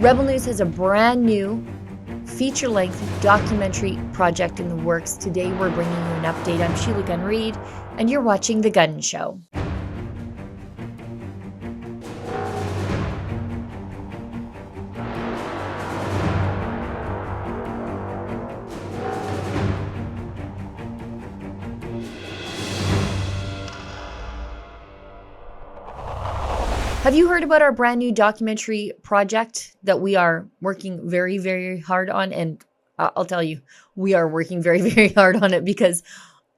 Rebel News has a brand new feature-length documentary project in the works. Today we're bringing you an update. I'm Sheila Gunn-Reid, and you're watching The Gunn Show. Have you heard about our brand new documentary project that we are working very, very hard on? And I'll tell you, we are working very, very hard on it because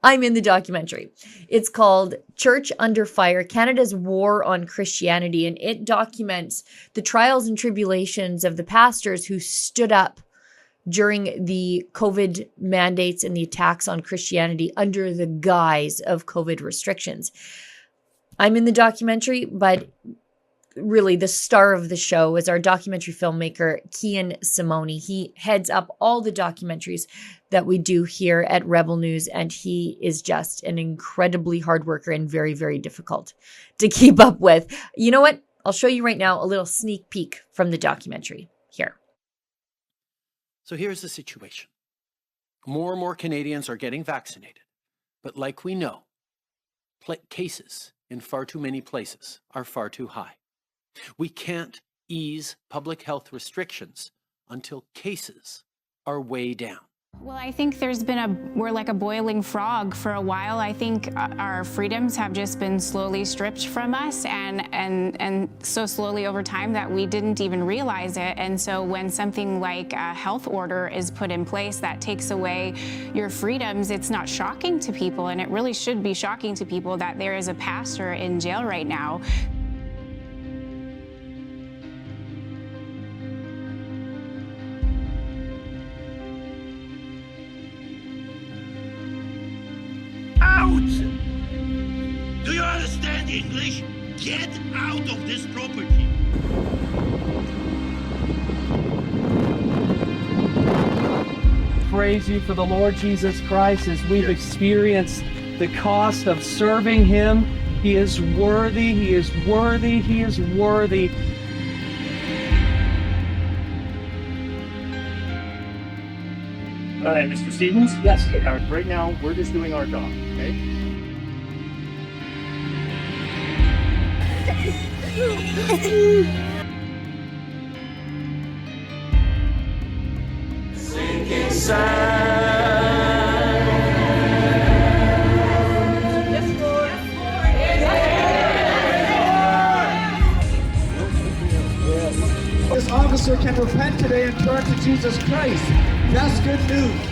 I'm in the documentary. It's called Church Under Fire, Canada's War on Christianity, and it documents the trials and tribulations of the pastors who stood up during the COVID mandates and the attacks on Christianity under the guise of COVID restrictions. I'm in the documentary, but really the star of the show is our documentary filmmaker, Cian Simone. He heads up all the documentaries that we do here at Rebel News, and he is just an incredibly hard worker and very, very difficult to keep up with. You know what? I'll show you right now a little sneak peek from the documentary here. So here's the situation. More and more Canadians are getting vaccinated, but like we know, cases in far too many places are far too high. We can't ease public health restrictions until cases are way down. Well, I think we're like a boiling frog for a while. I think our freedoms have just been slowly stripped from us and so slowly over time that we didn't even realize it. And so when something like a health order is put in place that takes away your freedoms, it's not shocking to people. And it really should be shocking to people that there is a pastor in jail right now. Out! Do you understand English? Get out of this property! Praise you for the Lord Jesus Christ as we've experienced the cost of serving Him. He is worthy, He is worthy, He is worthy. Mr. Stevens? Yes. Right now, we're just doing our job, okay? Sinking sand. Yes, Lord. This officer can repent today and turn to Jesus Christ. That's good news.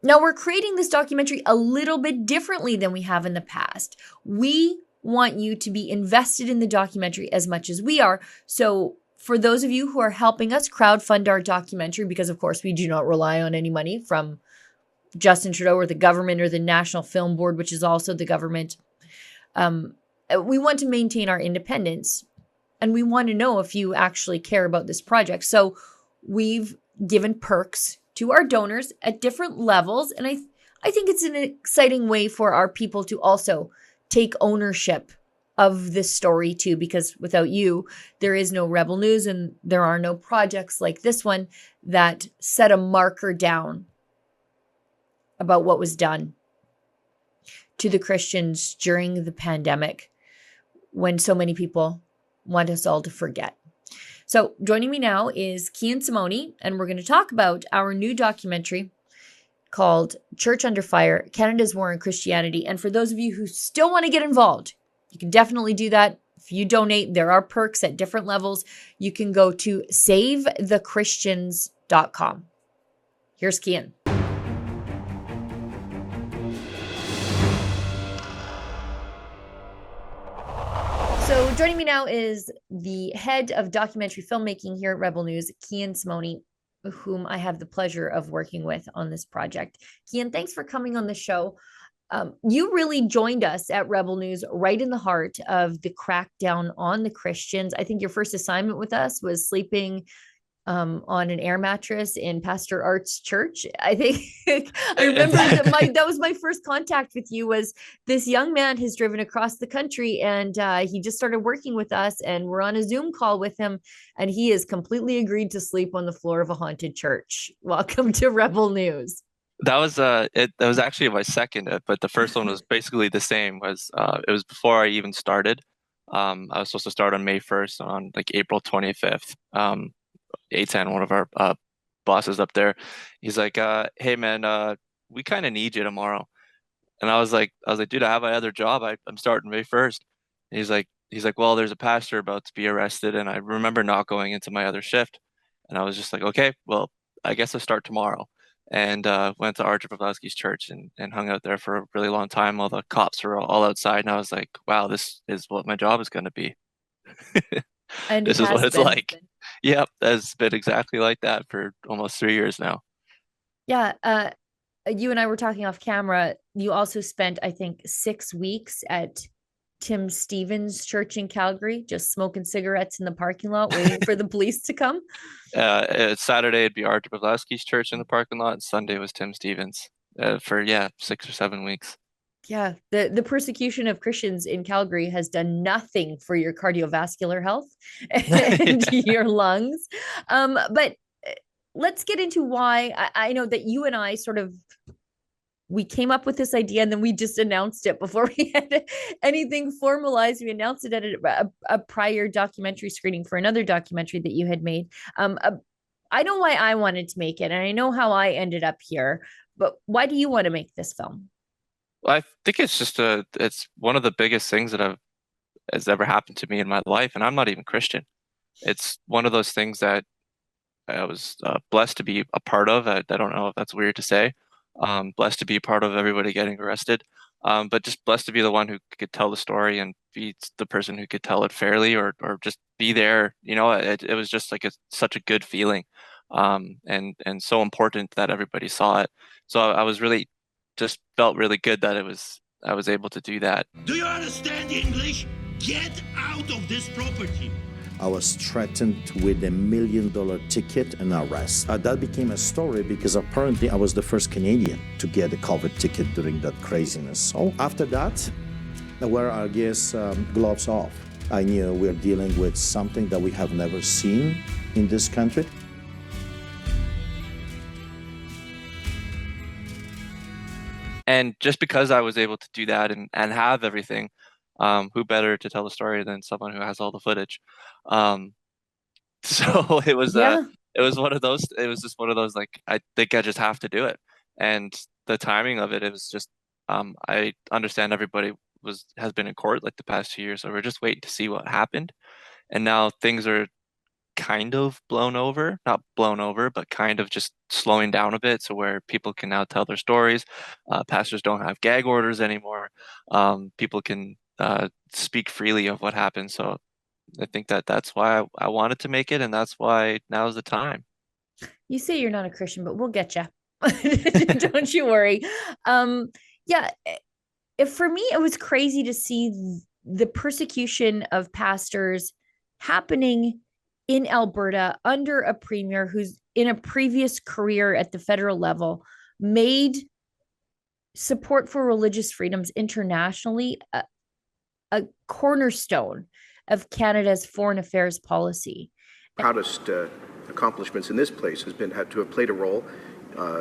Now, we're creating this documentary a little bit differently than we have in the past. We want you to be invested in the documentary as much as we are. So for those of you who are helping us crowdfund our documentary, because of course we do not rely on any money from Justin Trudeau or the government or the National Film Board, which is also the government. We want to maintain our independence, and we want to know if you actually care about this project. So we've given perks to our donors at different levels. And I think it's an exciting way for our people to also take ownership of this story too, because without you, there is no Rebel News and there are no projects like this one that set a marker down about what was done to the Christians during the pandemic when so many people want us all to forget. So joining me now is Cian Simone, and we're going to talk about our new documentary called Church Under Fire, Canada's War on Christianity. And for those of you who still want to get involved, you can definitely do that. If you donate, there are perks at different levels. You can go to savethechristians.com. Here's Cian. So joining me now is the head of documentary filmmaking here at Rebel News, Cian Simone. whom I have the pleasure of working with on this project. Kian, thanks for coming on the show. You really joined us at Rebel News right in the heart of the crackdown on the Christians. I think your first assignment with us was sleeping on an air mattress in Pastor Art's church. I think I remember that was my first contact with you. Was this young man has driven across the country, and he just started working with us, and we're on a Zoom call with him, and he has completely agreed to sleep on the floor of a haunted church. Welcome to Rebel News. That was actually my second, but the first one was basically the same. It was before I even started. I was supposed to start on May 1st, on like April 25th. A10, one of our bosses up there, he's like, "Hey man, we kind of need you tomorrow." And I was like, "Dude, I have my other job. I'm starting May 1st." And he's like, "Well, there's a pastor about to be arrested," and I remember not going into my other shift, and I was just like, "Okay, well, I guess I'll start tomorrow." And went to Archer Pawlowski's church and hung out there for a really long time while the cops were all outside, and I was like, "Wow, this is what my job is going to be." And this is what it's like. Yep, that's been exactly like that for almost 3 years now. Yeah, you and I were talking off camera. You also spent, I think, 6 weeks at Tim Stevens' church in Calgary, just smoking cigarettes in the parking lot, waiting for the police to come. Saturday it'd be Archer Pawlowski's church in the parking lot, and Sunday was Tim Stevens for 6 or 7 weeks. Yeah, the persecution of Christians in Calgary has done nothing for your cardiovascular health and your lungs. But let's get into why. I know that you and I we came up with this idea, and then we just announced it before we had anything formalized. We announced it at a prior documentary screening for another documentary that you had made. I know why I wanted to make it, and I know how I ended up here, but why do you want to make this film? Well, I think it's one of the biggest things that has ever happened to me in my life, and I'm not even Christian. It's one of those things that I was blessed to be a part of. I don't know if that's weird to say. Blessed to be a part of everybody getting arrested, but just blessed to be the one who could tell the story and be the person who could tell it fairly, or just be there. It was just like such a good feeling, and so important that everybody saw it. So I was really just felt really good that I was able to do that. Do you understand English? Get out of this property. I was threatened with $1 million ticket and arrest. That became a story because apparently I was the first Canadian to get a COVID ticket during that craziness. So after that, I wear, I guess, gloves off. I knew we're dealing with something that we have never seen in this country. And just because I was able to do that and have everything, who better to tell the story than someone who has all the footage? So it was one of those. It was just one of those, like, I think I just have to do it. And the timing of it was just, I understand everybody has been in court like the past 2 years, so we're just waiting to see what happened. And now things are kind of not blown over, but kind of just slowing down a bit, so where people can now tell their stories. Pastors don't have gag orders anymore. People can speak freely of what happened. So I think that's why I wanted to make it, and that's why now's the time. You say you're not a Christian, but we'll get you. Don't you worry. For me, it was crazy to see the persecution of pastors happening in Alberta under a premier who's in a previous career at the federal level made support for religious freedoms internationally a cornerstone of Canada's foreign affairs policy. Proudest accomplishments in this place has been to have played a role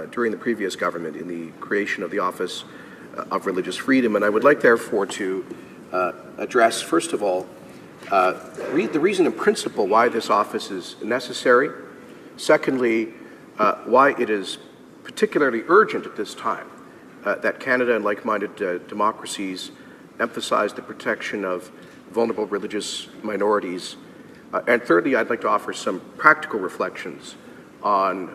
during the previous government in the creation of the Office of Religious Freedom. And I would like, therefore, to address, first of all, the reason in principle why this office is necessary. Secondly, why it is particularly urgent at this time that Canada and like-minded democracies emphasize the protection of vulnerable religious minorities. And thirdly, I'd like to offer some practical reflections on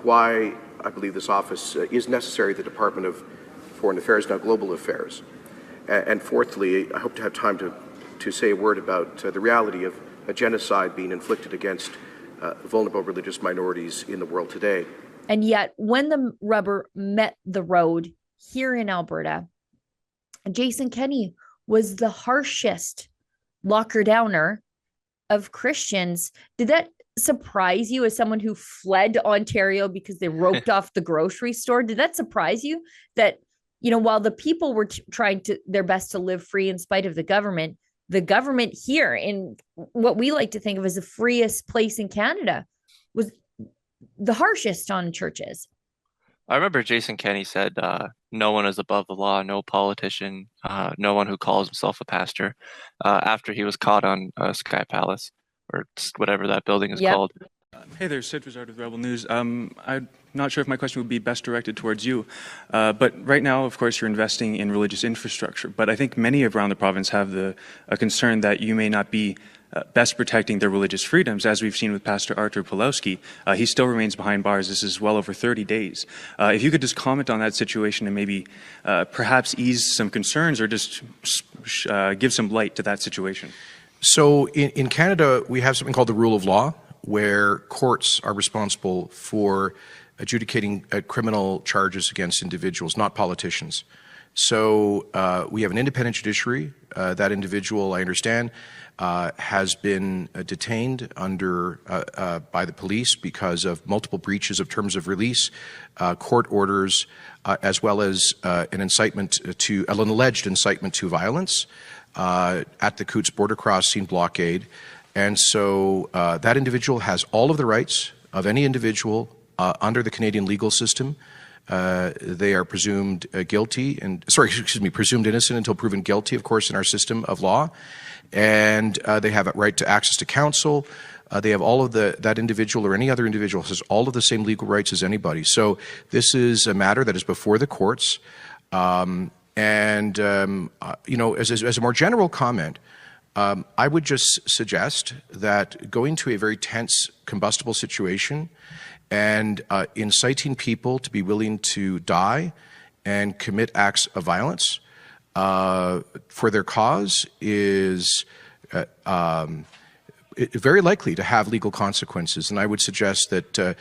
why I believe this office is necessary, the Department of Foreign Affairs, now Global Affairs. And fourthly, I hope to have time to say a word about the reality of a genocide being inflicted against vulnerable religious minorities in the world today. And yet, when the rubber met the road here in Alberta, Jason Kenney was the harshest locker downer of Christians. Did that surprise you as someone who fled Ontario because they roped off the grocery store? Did that surprise you that, while the people were trying their best to live free in spite of the government here in what we like to think of as the freest place in Canada was the harshest on churches? I remember Jason Kenney said, no one is above the law, no politician, no one who calls himself a pastor, after he was caught on Sky Palace, or whatever that building is called. Hey there, Sid Rizard with Rebel News. I'm not sure if my question would be best directed towards you, but right now, of course, you're investing in religious infrastructure, but I think many around the province have a concern that you may not be best protecting their religious freedoms, as we've seen with Pastor Artur Pawlowski. He still remains behind bars. This is well over 30 days. If you could just comment on that situation and maybe perhaps ease some concerns or just give some light to that situation. So in Canada, we have something called the rule of law, where courts are responsible for adjudicating criminal charges against individuals, not politicians. So we have an independent judiciary. That individual, I understand, has been detained by the police because of multiple breaches of terms of release, court orders, as well as an alleged incitement to violence at the Coutts border crossing blockade. And so that individual has all of the rights of any individual under the Canadian legal system. They are presumed presumed innocent until proven guilty, of course, in our system of law. And they have a right to access to counsel. They have all of that individual or any other individual has all of the same legal rights as anybody. So this is a matter that is before the courts. As a more general comment, I would just suggest that going to a very tense, combustible situation and inciting people to be willing to die and commit acts of violence for their cause is very likely to have legal consequences. And I would suggest that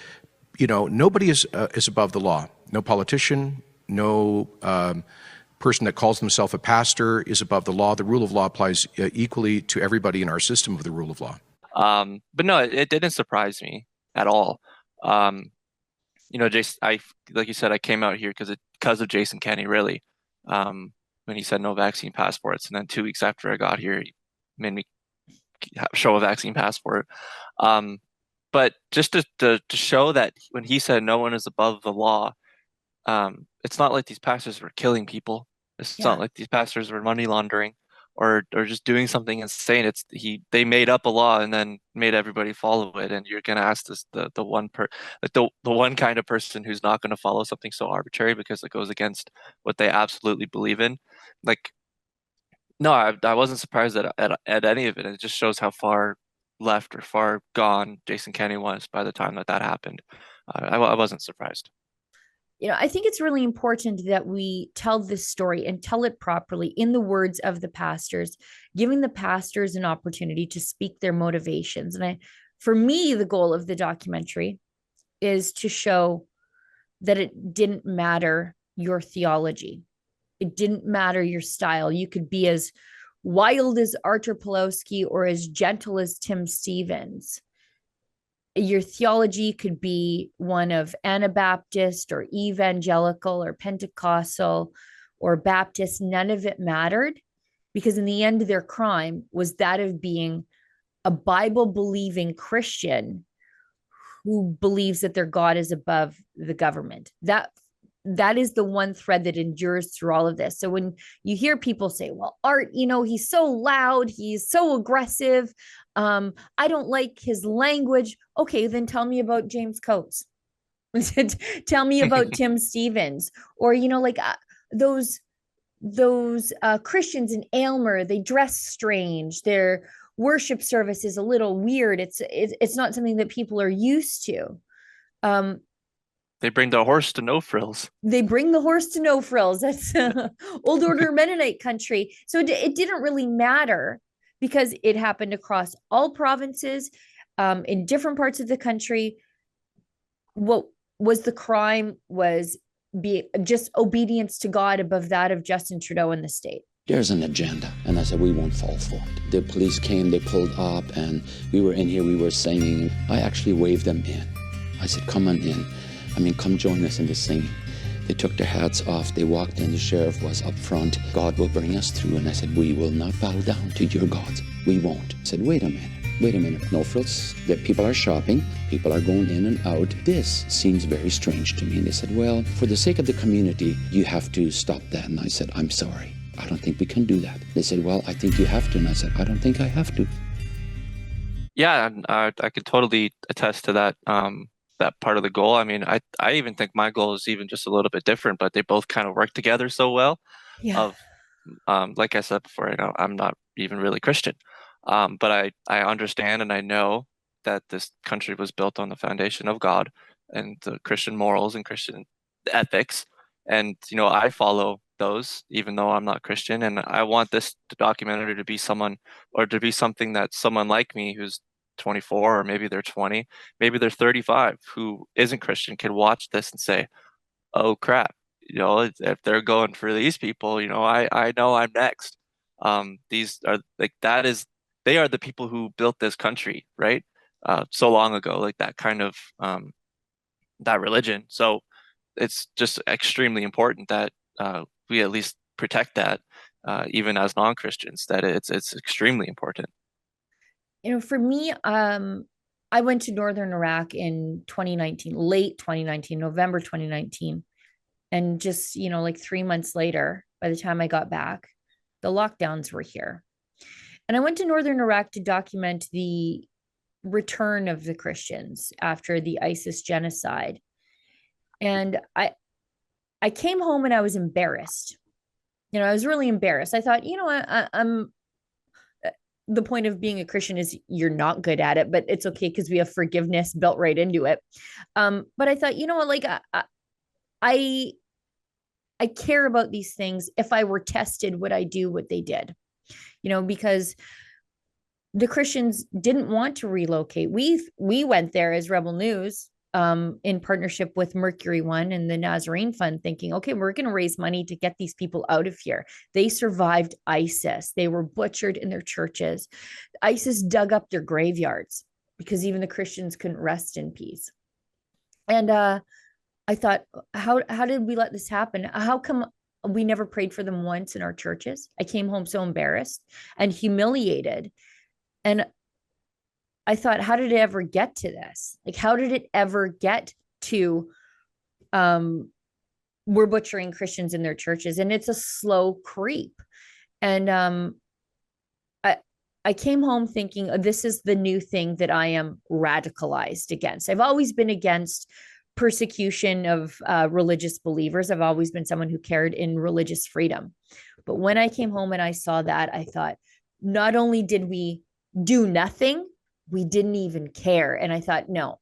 nobody is above the law. No politician, no person that calls himself a pastor is above the law. The rule of law applies equally to everybody in our system of the rule of law. But no, it didn't surprise me at all. Jason, like you said, I came out here because of Jason Kenney, really. When he said no vaccine passports, and then 2 weeks after I got here, he made me show a vaccine passport. But just to show that when he said no one is above the law, it's not like these pastors were killing people. It's not like these pastors were money laundering or just doing something insane. They made up a law and then made everybody follow it. And you're gonna ask the one kind of person who's not gonna follow something so arbitrary because it goes against what they absolutely believe in. Like, no, I wasn't surprised at any of it. It just shows how far left or far gone Jason Kenney was by the time that happened. I wasn't surprised. I think it's really important that we tell this story and tell it properly in the words of the pastors, giving the pastors an opportunity to speak their motivations. And for me, the goal of the documentary is to show that it didn't matter your theology. It didn't matter your style. You could be as wild as Artur Pawlowski or as gentle as Tim Stevens. Your theology could be one of Anabaptist or evangelical or Pentecostal or Baptist. None of it mattered, because in the end, their crime was that of being a Bible-believing Christian who believes that their God is above the government. That is the one thread that endures through all of this. So when you hear people say, well, Art, he's so loud, he's so aggressive, I don't like his language. Okay, then tell me about James Coates. Tell me about Tim Stevens. Or, those Christians in Aylmer, they dress strange. Their worship service is a little weird. It's not something that people are used to. They bring the horse to no frills. They bring the horse to no frills. That's old order Mennonite country. So it didn't really matter, because it happened across all provinces. in different parts of the country. What was the crime was be just obedience to God above that of Justin Trudeau in the state. There's an agenda. And I said, we won't fall for it. The police came, they pulled up, and we were in here, we were singing. I actually waved them in. I said, come on in. Come join us in the singing. They took their hats off, they walked in, the sheriff was up front. God will bring us through. And I said, we will not bow down to your gods. We won't. I said, wait a minute. No frills. The people are shopping. People are going in and out. This seems very strange to me. And they said, well, for the sake of the community, you have to stop that. And I said, I'm sorry. I don't think we can do that. They said, well, I think you have to. And I said, I don't think I have to. Yeah, I could totally attest to that. That part of the goal. I even think my goal is even just a little bit different, but they both kind of work together so well. Yeah. Like I said before, I'm not even really Christian. But I understand and I know that this country was built on the foundation of God and the Christian morals and Christian ethics. And, I follow those, even though I'm not Christian. And I want this documentary to be something that someone like me who's 24, or maybe they're 20, maybe they're 35, who isn't Christian can watch this and say, oh crap, if they're going for these people, I know I'm next. These are they are the people who built this country, right? So long ago, like that kind of that religion. So it's just extremely important that we at least protect that, even as non-Christians. That it's extremely important. For me, I went to Northern Iraq in 2019, late 2019, November 2019, and just 3 months later, by the time I got back, the lockdowns were here. And I went to Northern Iraq to document the return of the Christians after the ISIS genocide. And I came home and I was embarrassed. I was really embarrassed. I thought, I'm the point of being a Christian is you're not good at it, but it's okay because we have forgiveness built right into it. But I thought, I care about these things. If I were tested, would I do what they did? Because the Christians didn't want to relocate. We went there as Rebel News, in partnership with Mercury One and the Nazarene Fund, thinking, okay, we're going to raise money to get these people out of here. They survived ISIS. They were butchered in their churches. ISIS dug up their graveyards because even the Christians couldn't rest in peace. And I thought, how did we let this happen? How come we never prayed for them once in our churches? I came home so embarrassed and humiliated. And I thought, how did it ever get to this? How did it ever get to, we're butchering Christians in their churches? And it's a slow creep. And I came home thinking, this is the new thing that I am radicalized against. I've always been against persecution of religious believers. I've always been someone who cared in religious freedom. But when I came home and I saw that, I thought, not only did we do nothing, we didn't even care. And I thought, no,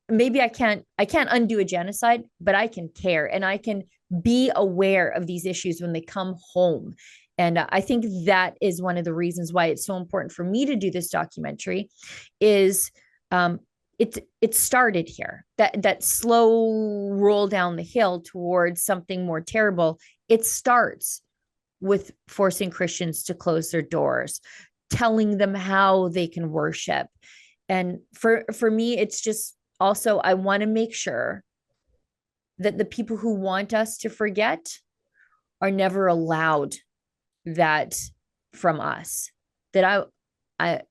maybe I can't undo a genocide, but I can care and I can be aware of these issues when they come home. And I think that is one of the reasons why it's so important for me to do this documentary is it started here, that slow roll down the hill towards something more terrible. It starts with forcing Christians to close their doors, telling them how they can worship. And for me, it's just also, I want to make sure that the people who want us to forget are never allowed that from us. That I,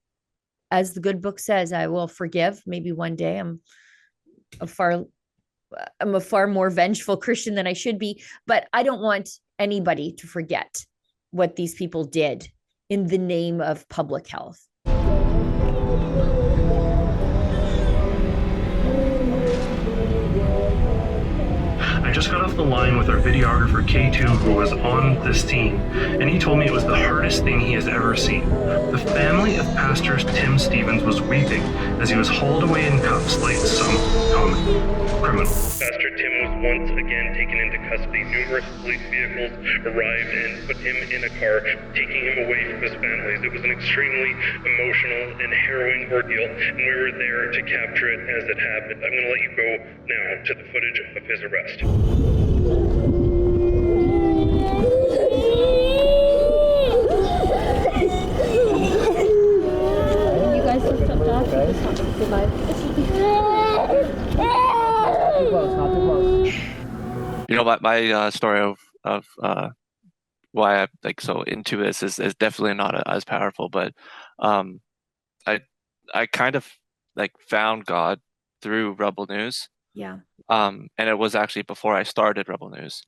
as the good book says, I will forgive. Maybe one day I'm a far more vengeful Christian than I should be, but I don't want anybody to forget what these people did in the name of public health. I just got off the line with our videographer K2, who was on this scene, and he told me it was the hardest thing he has ever seen. The family of Pastor Tim Stevens was weeping as he was hauled away in cuffs like some comic. criminal. Pastor Tim was once again taken into custody. Numerous police vehicles arrived and put him in a car, taking him away from his families. It was an extremely emotional and harrowing ordeal, and we were there to capture it as it happened. I'm going to let you go now to the footage of his arrest. You know, my story of why I'm like so into this is definitely not as powerful, but I kind of like found God through Rebel News. Yeah. And it was actually before I started Rebel News.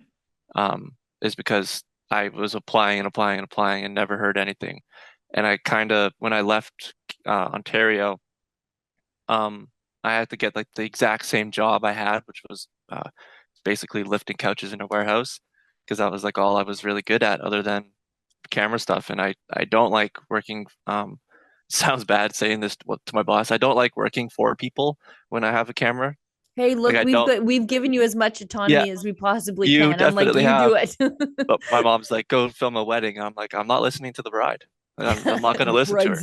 Is because I was applying and never heard anything. And I kind of, when I left Ontario, I had to get like the exact same job I had, which was basically lifting couches in a warehouse, because that was like all I was really good at other than camera stuff. And I don't like working, sounds bad saying this to my boss, I don't like working for people when I have a camera. Hey, look, Like, we've given you as much autonomy as we possibly you can. I'm like, definitely you have. do it. But my mom's like, go film a wedding. I'm like, I'm not listening to the bride. I'm not going to listen to her.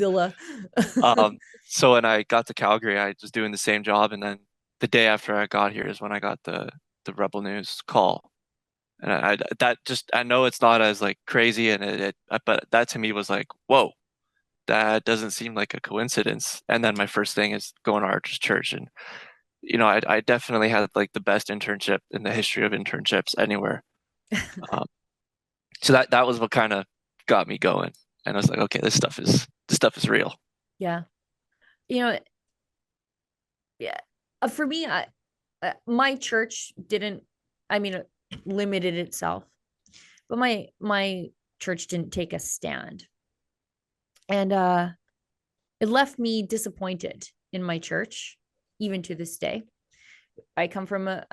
Bridezilla. So when I got to Calgary, I was doing the same job, and then the day after I got here is when I got the Rebel News call, and I know it's not as like crazy, and but that to me was like, whoa, that doesn't seem like a coincidence. And then my first thing is going to Archer's Church, and you know, I definitely had like the best internship in the history of internships anywhere. So that was what kind of got me going, and I was like, okay, this stuff is real. Yeah. You know, yeah. For me, my church limited itself, but my church didn't take a stand, and it left me disappointed in my church, even to this day. I come from a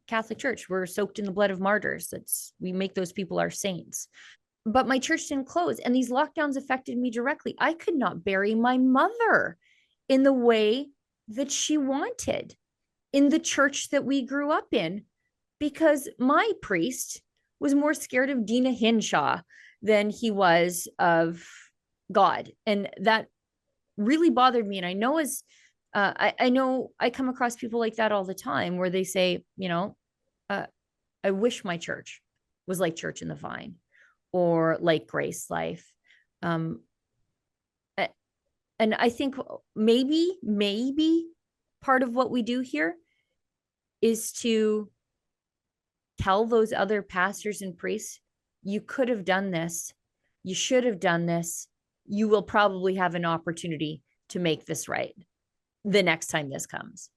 Catholic church. We're soaked in the blood of martyrs. We make those people our saints. But my church didn't close, and these lockdowns affected me directly. I could not bury my mother in the way that she wanted in the church that we grew up in, because my priest was more scared of Dina Hinshaw than he was of God. And that really bothered me. And I know I know I come across people like that all the time, where they say, you know, I wish my church was like Church in the Vine or like Grace Life. And I think maybe part of what we do here is to tell those other pastors and priests, you could have done this, you should have done this, you will probably have an opportunity to make this right the next time this comes.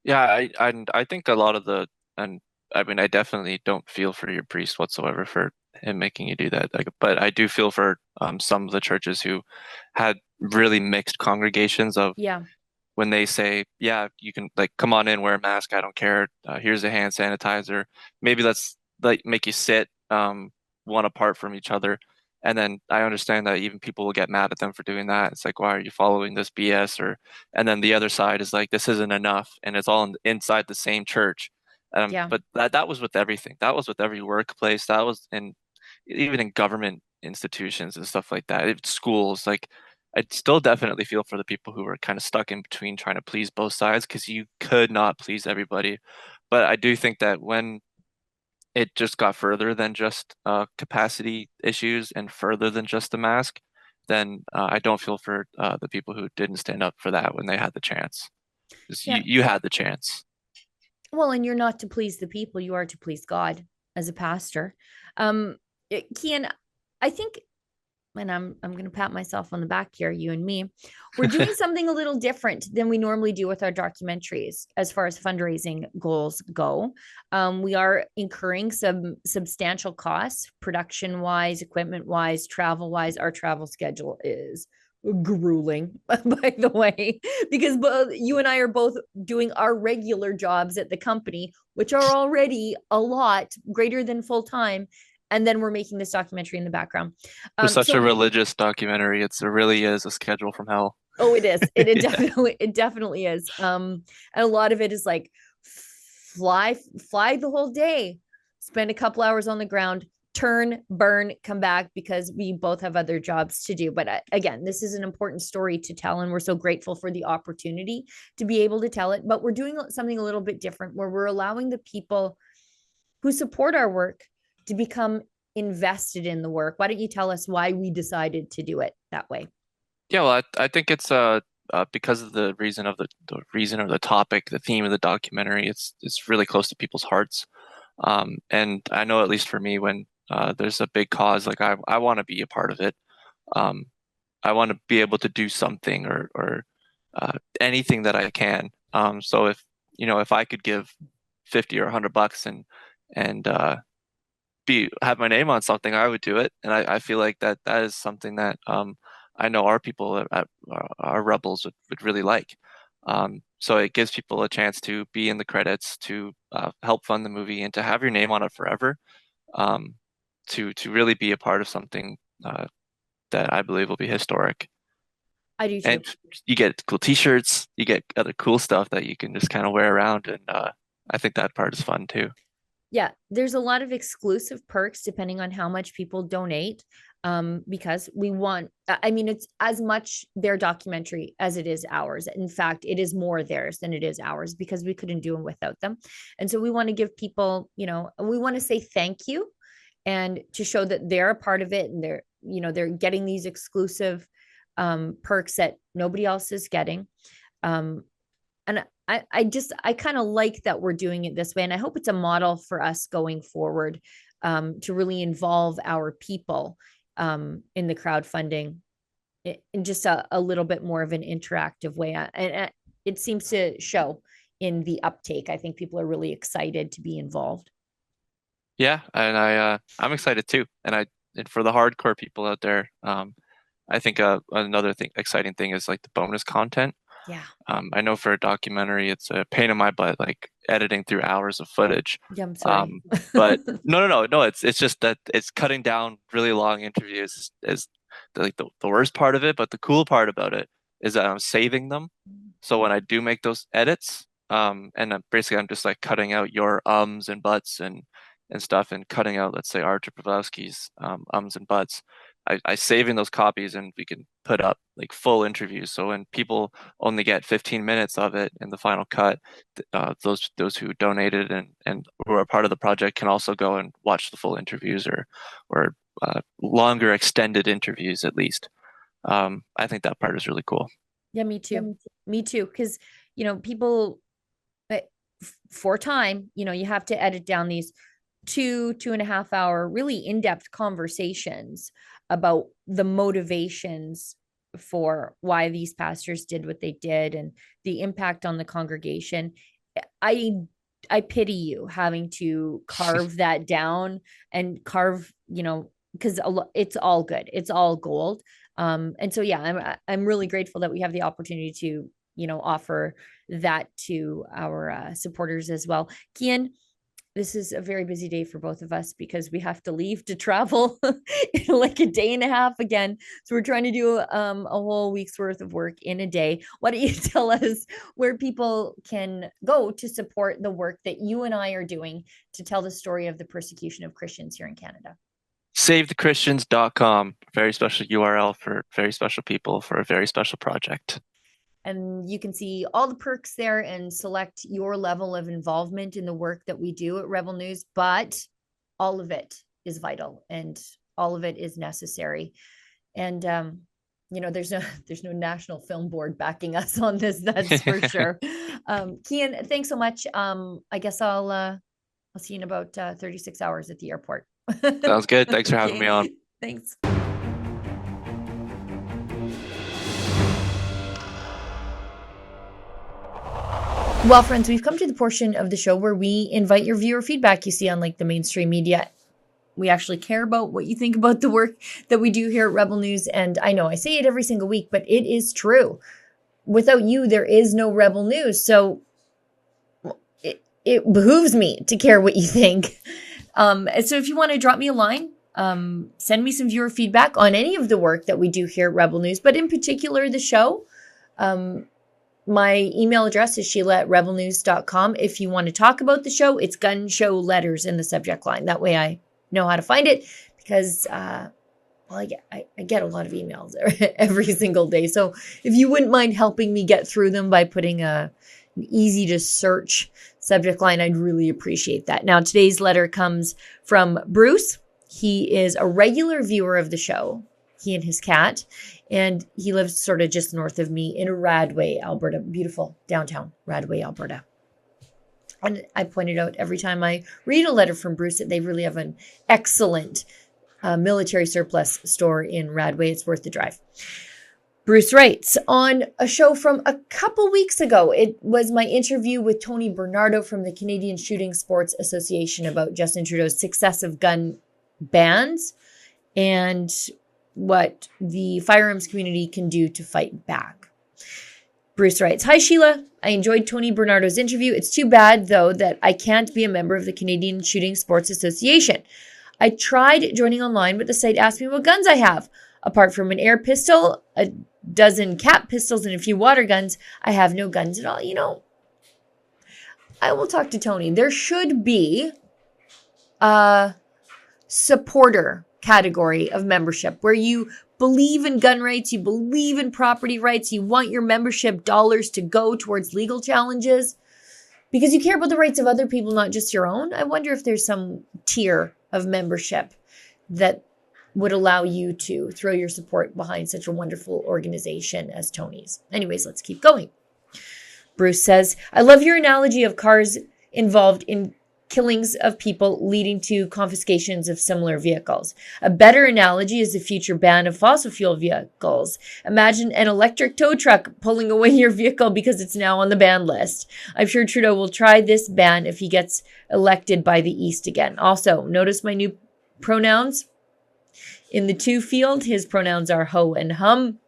Yeah, I think a lot of I definitely don't feel for your priest whatsoever for him making you do that. Like, but I do feel for some of the churches who had really mixed congregations of when they say, yeah, you can like come on in, wear a mask, I don't care. Here's a hand sanitizer. Maybe let's like make you sit one apart from each other. And then I understand that even people will get mad at them for doing that. It's like, why are you following this BS? And then the other side is like, this isn't enough, and it's all inside the same church. But that was with everything. That was with every workplace. That was even in government institutions and stuff like that. Schools, like I still definitely feel for the people who were kind of stuck in between trying to please both sides, because you could not please everybody. But I do think that when it just got further than just capacity issues and further than just the mask, then I don't feel for the people who didn't stand up for that when they had the chance. You had the chance. Well, and you're not to please the people, you are to please God as a pastor. Kian, I think, and I'm going to pat myself on the back here, you and me, we're doing something a little different than we normally do with our documentaries as far as fundraising goals go. We are incurring some substantial costs, production wise, equipment wise, travel wise. Our travel schedule is grueling, by the way, because both you and I are both doing our regular jobs at the company, which are already a lot greater than full time. And then we're making this documentary in the background. For such a religious documentary, it really is a schedule from hell. Oh, it is. It definitely is. And a lot of it is like fly the whole day, spend a couple hours on the ground, turn, burn, come back, because we both have other jobs to do. But again, this is an important story to tell, and we're so grateful for the opportunity to be able to tell it. But we're doing something a little bit different, where we're allowing the people who support our work to become invested in the work. Why don't you tell us why we decided to do it that way? Yeah, well, I think it's because of the reason of the reason or the topic, the theme of the documentary. It's really close to people's hearts. And I know, at least for me, when there's a big cause, like I want to be a part of it. Um, I want to be able to do something or anything that I can. So if I could give 50 or $100 and have my name on something, I would do it. And I feel like that is something that I know our people our rebels would really like. So it gives people a chance to be in the credits, to help fund the movie, and to have your name on it forever. To really be a part of something that I believe will be historic. I do too. And you get cool T-shirts, you get other cool stuff that you can just kind of wear around, and I think that part is fun too. Yeah, there's a lot of exclusive perks depending on how much people donate, because we want, I mean, it's as much their documentary as it is ours. In fact, it is more theirs than it is ours, because we couldn't do them without them. And so we want to give people, we want to say thank you, and to show that they're a part of it, and they're getting these exclusive perks that nobody else is getting. And I kind of like that we're doing it this way. And I hope it's a model for us going forward, to really involve our people in the crowdfunding in just a little bit more of an interactive way. And it seems to show in the uptake. I think people are really excited to be involved. Yeah, and I'm excited too. And for the hardcore people out there, I think another exciting thing is like the bonus content. Yeah. I know for a documentary, it's a pain in my butt, like editing through hours of footage. Yeah, I'm sorry. But no, it's just that it's cutting down really long interviews is like the worst part of it. But the cool part about it is that I'm saving them. So when I do make those edits, and basically I'm just like cutting out your ums and buts and stuff, and cutting out, let's say, Artur Pawlowski's ums and buts. I save in those copies, and we can put up like full interviews. So when people only get 15 minutes of it in the final cut, those who donated and who are part of the project can also go and watch the full interviews or longer extended interviews at least. I think that part is really cool. Yeah, me too. Me too. Because, people for time, you have to edit down these 2.5 hour, really in-depth conversations about the motivations for why these pastors did what they did and the impact on the congregation. I pity you having to carve that down and carve, because it's all good. It's all gold. And so, yeah, I'm really grateful that we have the opportunity to, offer that to our supporters as well. Kian, this is a very busy day for both of us, because we have to leave to travel in like a day and a half again. So we're trying to do a whole week's worth of work in a day. Why don't you tell us where people can go to support the work that you and I are doing to tell the story of the persecution of Christians here in Canada? SaveTheChristians.com, very special URL for very special people for a very special project. And you can see all the perks there and select your level of involvement in the work that we do at Rebel News. But all of it is vital, and all of it is necessary. And there's no National Film Board backing us on this. That's for sure. Kian, thanks so much. I guess I'll see you in about 36 hours at the airport. Sounds good. Thanks for having me on. Thanks. Well, friends, we've come to the portion of the show where we invite your viewer feedback. You see on like the mainstream media, we actually care about what you think about the work that we do here at Rebel News. And I know I say it every single week, but it is true. Without you, there is no Rebel News. So it behooves me to care what you think. So if you want to drop me a line, send me some viewer feedback on any of the work that we do here at Rebel News, but in particular the show. My email address is sheila@rebelnews.com. If you want to talk about the show, it's Gun Show Letters in the subject line. That way I know how to find it, because I get a lot of emails every single day. So if you wouldn't mind helping me get through them by putting an easy to search subject line, I'd really appreciate that. Now, today's letter comes from Bruce. He is a regular viewer of the show, he and his cat, and he lives sort of just north of me in Radway, Alberta. Beautiful downtown Radway, Alberta. And I pointed out every time I read a letter from Bruce that they really have an excellent military surplus store in Radway. It's worth the drive. Bruce writes, on a show from a couple weeks ago, it was my interview with Tony Bernardo from the Canadian Shooting Sports Association about Justin Trudeau's successive gun bans and what the firearms community can do to fight back. Bruce writes, hi, Sheila. I enjoyed Tony Bernardo's interview. It's too bad, though, that I can't be a member of the Canadian Shooting Sports Association. I tried joining online, but the site asked me what guns I have. Apart from an air pistol, a dozen cap pistols, and a few water guns, I have no guns at all. You know, I will talk to Tony. There should be a supporter category of membership where you believe in gun rights, you believe in property rights, you want your membership dollars to go towards legal challenges because you care about the rights of other people, not just your own. I wonder if there's some tier of membership that would allow you to throw your support behind such a wonderful organization as Tony's. Anyways, let's keep going. Bruce says, I love your analogy of cars involved in killings of people leading to confiscations of similar vehicles. A better analogy is the future ban of fossil fuel vehicles. Imagine an electric tow truck pulling away your vehicle because it's now on the ban list. I'm sure Trudeau will try this ban if he gets elected by the East again. Also, notice my new pronouns. In the to field, his pronouns are ho and hum.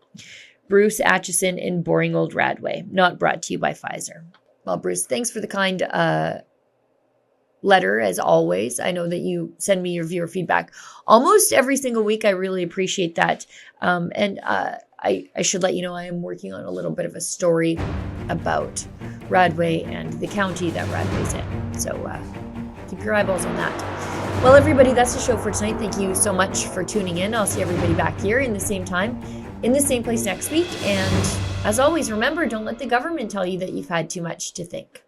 Bruce Atchison in boring old Radway. Not brought to you by Pfizer. Well, Bruce, thanks for the kind letter, as always. I know that you send me your viewer feedback almost every single week. I really appreciate that. I should let you know I am working on a little bit of a story about Radway and the county that Radway's in. So keep your eyeballs on that. Well, everybody, that's the show for tonight. Thank you so much for tuning in. I'll see everybody back here in the same time, in the same place next week. And as always, remember, don't let the government tell you that you've had too much to think.